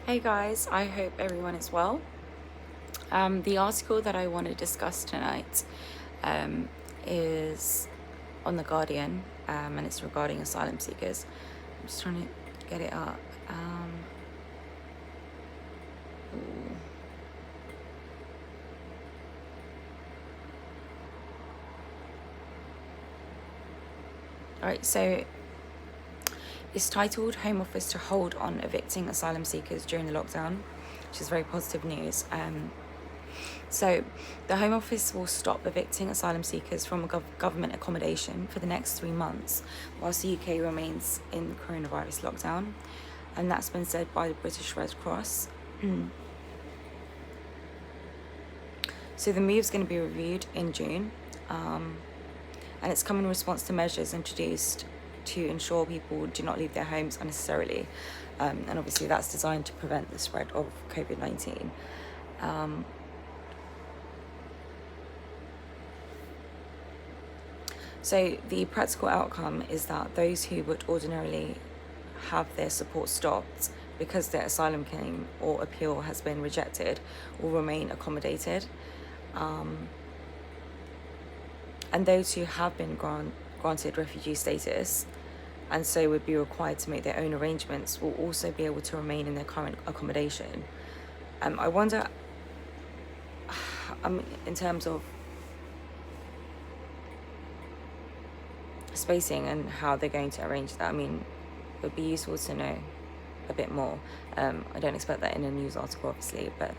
Hey guys, I hope everyone is well. The article that I want to discuss tonight is on The Guardian, and it's regarding asylum seekers. I'm just trying to get it up. Ooh. Alright, so it's titled Home Office to Hold on Evicting Asylum Seekers During the Lockdown, which is very positive news. So the Home Office will stop evicting asylum seekers from government accommodation for the next 3 months whilst the UK remains in the coronavirus lockdown. And that's been said by the British Red Cross. So the move's going to be reviewed in June. And it's come in response to measures introduced to ensure people do not leave their homes unnecessarily. And obviously that's designed to prevent the spread of COVID-19. So the practical outcome is that those who would ordinarily have their support stopped because their asylum claim or appeal has been rejected will remain accommodated. And those who have been granted refugee status and so would be required to make their own arrangements will also be able to remain in their current accommodation. I wonder, in terms of spacing and how they're going to arrange that, it would be useful to know a bit more. I don't expect that in a news article, obviously, but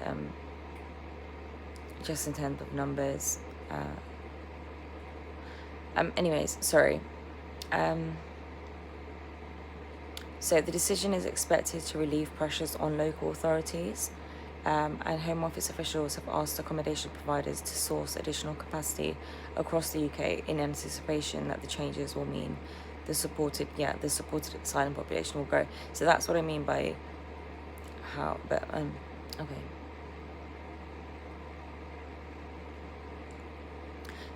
just in terms of numbers. Anyways, sorry. So the decision is expected to relieve pressures on local authorities, and Home Office officials have asked accommodation providers to source additional capacity across the UK in anticipation that the changes will mean the supported asylum population will grow. So that's what I mean by how, but okay.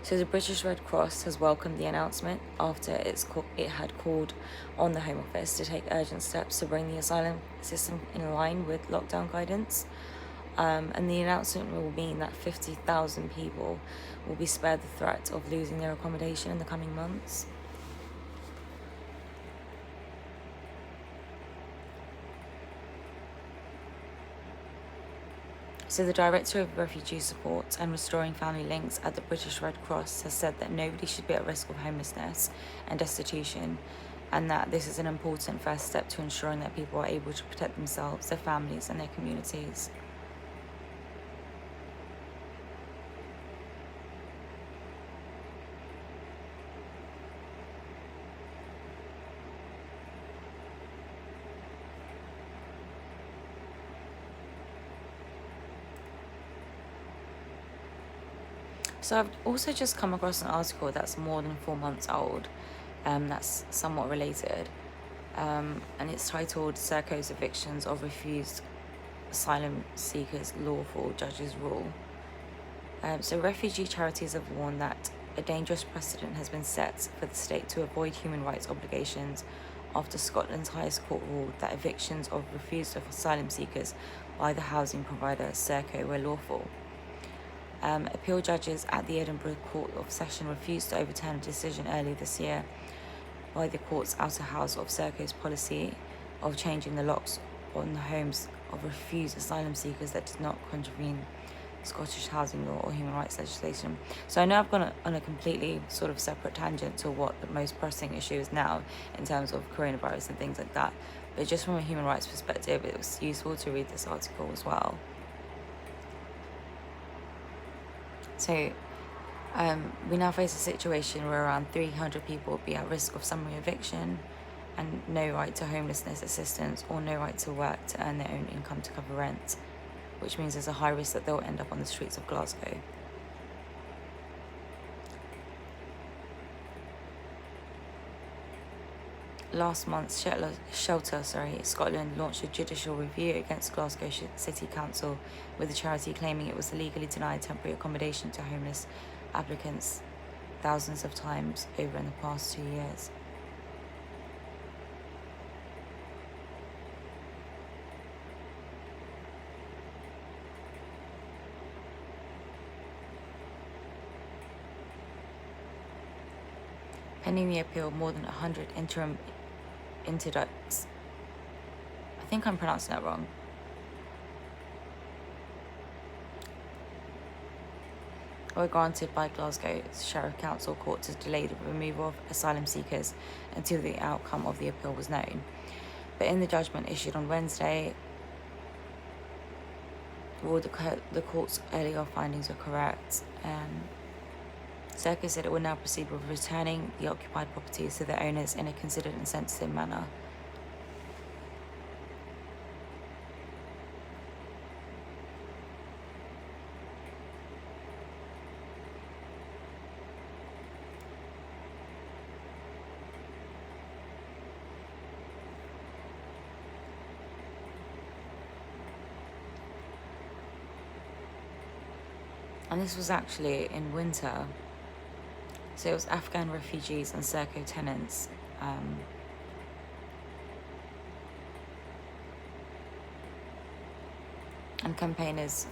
So the British Red Cross has welcomed the announcement after it had called on the Home Office to take urgent steps to bring the asylum system in line with lockdown guidance. And the announcement will mean that 50,000 people will be spared the threat of losing their accommodation in the coming months. So the Director of Refugee Support and Restoring Family Links at the British Red Cross has said that nobody should be at risk of homelessness and destitution, and that this is an important first step to ensuring that people are able to protect themselves, their families and their communities. So I've also just come across an article that's more than 4 months old, that's somewhat related, and it's titled Serco's Evictions of Refused Asylum Seekers Lawful Judges Rule. So refugee charities have warned that a dangerous precedent has been set for the state to avoid human rights obligations after Scotland's highest court ruled that evictions of refused asylum seekers by the housing provider Serco were lawful. Appeal judges at the Edinburgh Court of Session refused to overturn a decision earlier this year by the court's outer house of Serco's policy of changing the locks on the homes of refused asylum seekers that did not contravene Scottish housing law or human rights legislation. So I know I've gone on a completely sort of separate tangent to what the most pressing issue is now in terms of coronavirus and things like that, but just from a human rights perspective, it was useful to read this article as well. So we now face a situation where around 300 people will be at risk of summary eviction and no right to homelessness assistance or no right to work to earn their own income to cover rent, which means there's a high risk that they'll end up on the streets of Glasgow. Last month, Scotland launched a judicial review against Glasgow City Council, with the charity claiming it was illegally denied temporary accommodation to homeless applicants thousands of times over in the past 2 years. Pending the appeal, more than 100 interim interdicts, I think I'm pronouncing that wrong, were granted by Glasgow's Sheriff Council Court to delay the removal of asylum seekers until the outcome of the appeal was known. But in the judgment issued on Wednesday, ruled the court's earlier findings were correct. Serco said it would now proceed with returning the occupied properties to their owners in a considered and sensitive manner. And this was actually in winter. So it was Afghan refugees and Serco tenants. And campaigners.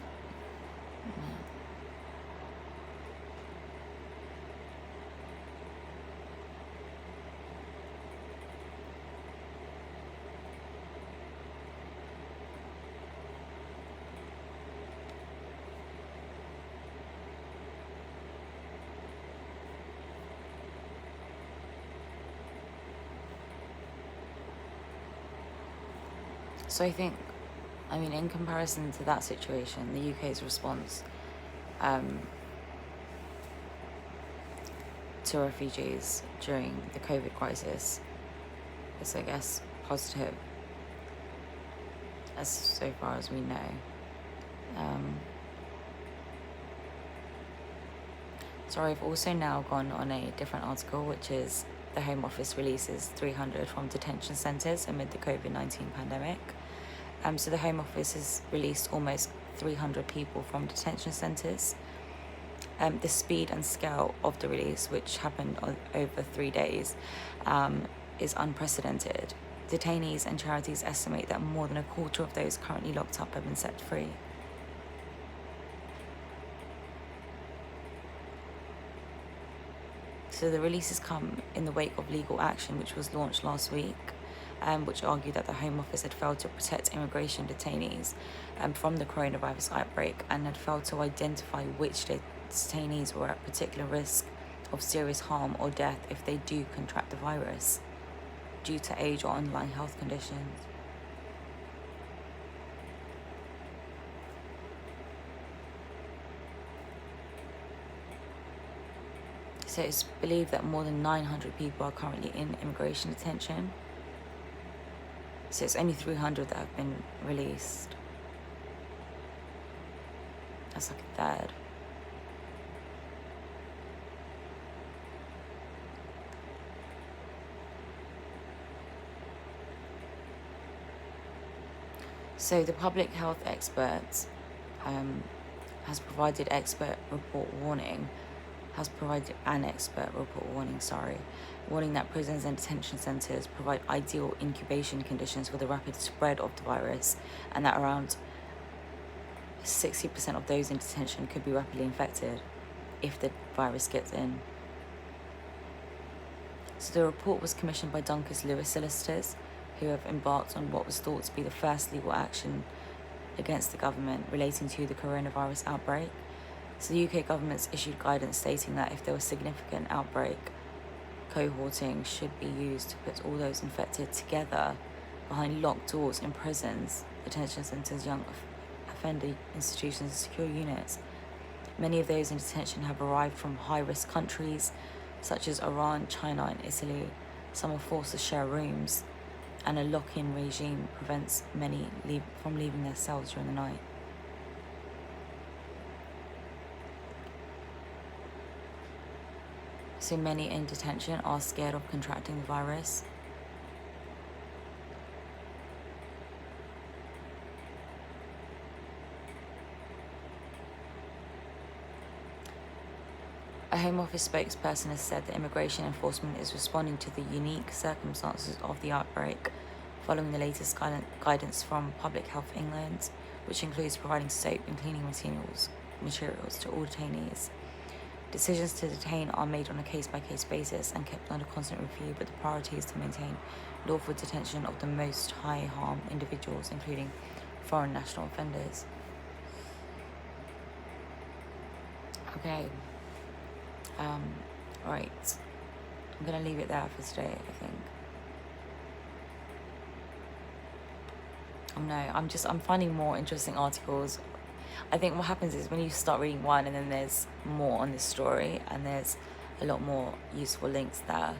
So I think, in comparison to that situation, the UK's response to refugees during the COVID crisis is, I guess, positive, as so far as we know. Sorry, I've also now gone on a different article, which is the Home Office releases 300 from detention centres amid the COVID-19 pandemic. So the Home Office has released almost 300 people from detention centres. The speed and scale of the release, which happened over 3 days, is unprecedented. Detainees and charities estimate that more than a quarter of those currently locked up have been set free. So the releases come in the wake of legal action, which was launched last week, which argued that the Home Office had failed to protect immigration detainees from the coronavirus outbreak and had failed to identify which detainees were at particular risk of serious harm or death if they do contract the virus due to age or underlying health conditions. So it's believed that more than 900 people are currently in immigration detention. So it's only 300 that have been released. That's like a third. So the public health experts has provided an expert report warning, warning that prisons and detention centres provide ideal incubation conditions for the rapid spread of the virus, and that around 60% of those in detention could be rapidly infected if the virus gets in. So the report was commissioned by Duncan Lewis solicitors, who have embarked on what was thought to be the first legal action against the government relating to the coronavirus outbreak. So the UK government's issued guidance stating that if there was significant outbreak, cohorting should be used to put all those infected together behind locked doors in prisons, detention centres, young offender institutions and secure units. Many of those in detention have arrived from high-risk countries such as Iran, China and Italy. Some are forced to share rooms, and a lock-in regime prevents many from leaving their cells during the night. So many in detention are scared of contracting the virus. A Home Office spokesperson has said that immigration enforcement is responding to the unique circumstances of the outbreak following the latest guidance from Public Health England, which includes providing soap and cleaning materials to all detainees. Decisions to detain are made on a case-by-case basis and kept under constant review, but the priority is to maintain lawful detention of the most high-harm individuals, including foreign national offenders. Okay. Right. I'm going to leave it there for today, I think. I'm finding more interesting articles. I think what happens is when you start reading one and then there's more on this story and there's a lot more useful links there,